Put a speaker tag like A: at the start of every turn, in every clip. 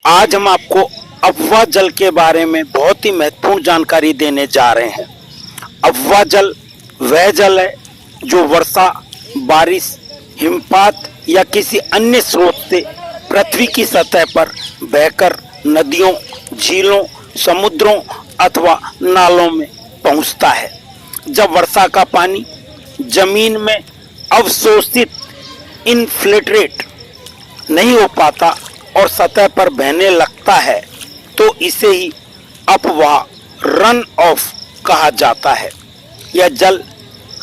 A: आज हम आपको अफवाह जल के बारे में बहुत ही महत्वपूर्ण जानकारी देने जा रहे हैं। अफवाह जल वह जल है जो वर्षा, बारिश, हिमपात या किसी अन्य स्रोत से पृथ्वी की सतह पर बहकर नदियों, झीलों, समुद्रों अथवा नालों में पहुंचता है। जब वर्षा का पानी जमीन में अवशोषित इनफिल्ट्रेट नहीं हो पाता और सतह पर बहने लगता है तो इसे ही अपवाह, रन ऑफ कहा जाता है। यह जल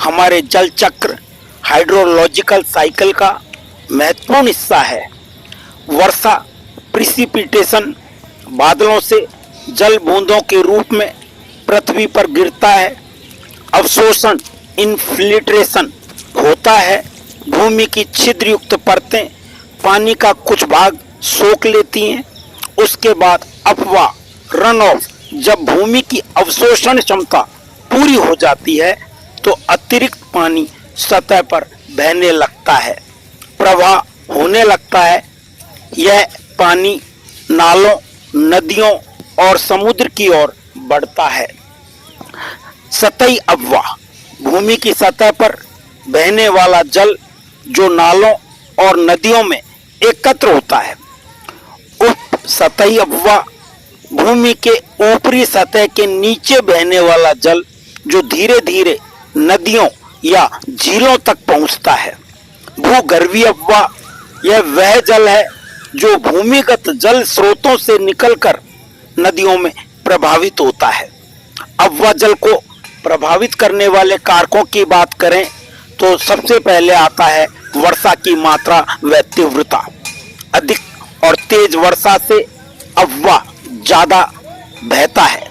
A: हमारे जल चक्र, हाइड्रोलॉजिकल साइकिल का महत्वपूर्ण हिस्सा है। वर्षा, प्रिसिपिटेशन, बादलों से जल बूंदों के रूप में पृथ्वी पर गिरता है। अवशोषण, इनफिल्ट्रेशन होता है। भूमि की छिद्रयुक्त परतें पानी का कुछ भाग सोख लेती हैं। उसके बाद अपवाह, रन ऑफ, जब भूमि की अवशोषण क्षमता पूरी हो जाती है तो अतिरिक्त पानी सतह पर बहने लगता है, प्रवाह होने लगता है। यह पानी नालों, नदियों और समुद्र की ओर बढ़ता है। सतही अपवाह, भूमि की सतह पर बहने वाला जल जो नालों और नदियों में एकत्र होता है। उप सतही अपवाह, भूमि के ऊपरी सतह के नीचे बहने वाला जल जो धीरे धीरे नदियों या झीलों तक पहुंचता है। भूगर्भीय अपवाह, यह वह जल है जो भूमिगत जल स्रोतों से निकलकर नदियों में प्रभावित होता है। अपवाह जल को प्रभावित करने वाले कारकों की बात करें तो सबसे पहले आता है वर्षा की मात्रा व तीव्रता। अधिक और तेज वर्षा से अपवाह ज्यादा बहता है।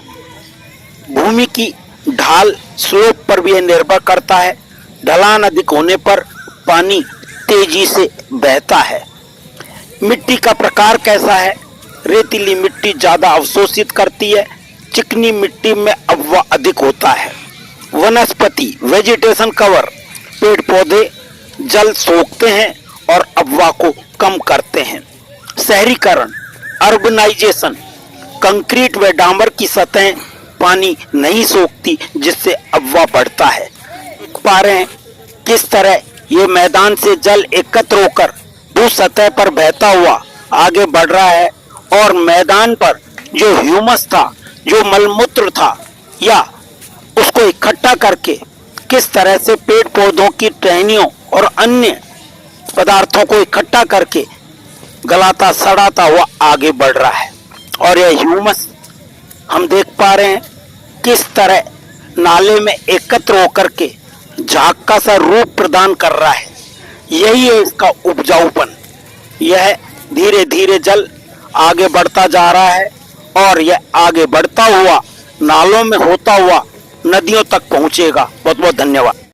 A: भूमि की ढाल, स्लोप पर भी यह निर्भर करता है। ढलान अधिक होने पर पानी तेजी से बहता है। मिट्टी का प्रकार कैसा है? रेतीली मिट्टी ज्यादा अवशोषित करती है। चिकनी मिट्टी में अपवाह अधिक होता है। वनस्पति, वेजिटेशन कवर, पेड़ पौधे जल सोखते हैं और अपवाह को कम करते हैं। शहरीकरण, अर्बनाइजेशन, कंक्रीट व डामर की सतहें पानी नहीं सोखती जिससे अपवाह बढ़ता है। पा रहे हैं किस तरह ये मैदान से जल एकत्र होकर भू सतह पर बहता हुआ आगे बढ़ रहा है और मैदान पर जो ह्यूमस था, जो मलमूत्र था, या उसको इकट्ठा करके किस तरह से पेड़ पौधों की टहनियों और अन्य पदार्थों को इकट्ठा करके गलाता सड़ाता हुआ आगे बढ़ रहा है। और यह ह्यूमस हम देख पा रहे हैं किस तरह नाले में एकत्र होकर के झाग सा रूप प्रदान कर रहा है। यही है इसका उपजाऊपन। यह धीरे धीरे जल आगे बढ़ता जा रहा है और यह आगे बढ़ता हुआ नालों में होता हुआ नदियों तक पहुंचेगा। बहुत बहुत धन्यवाद।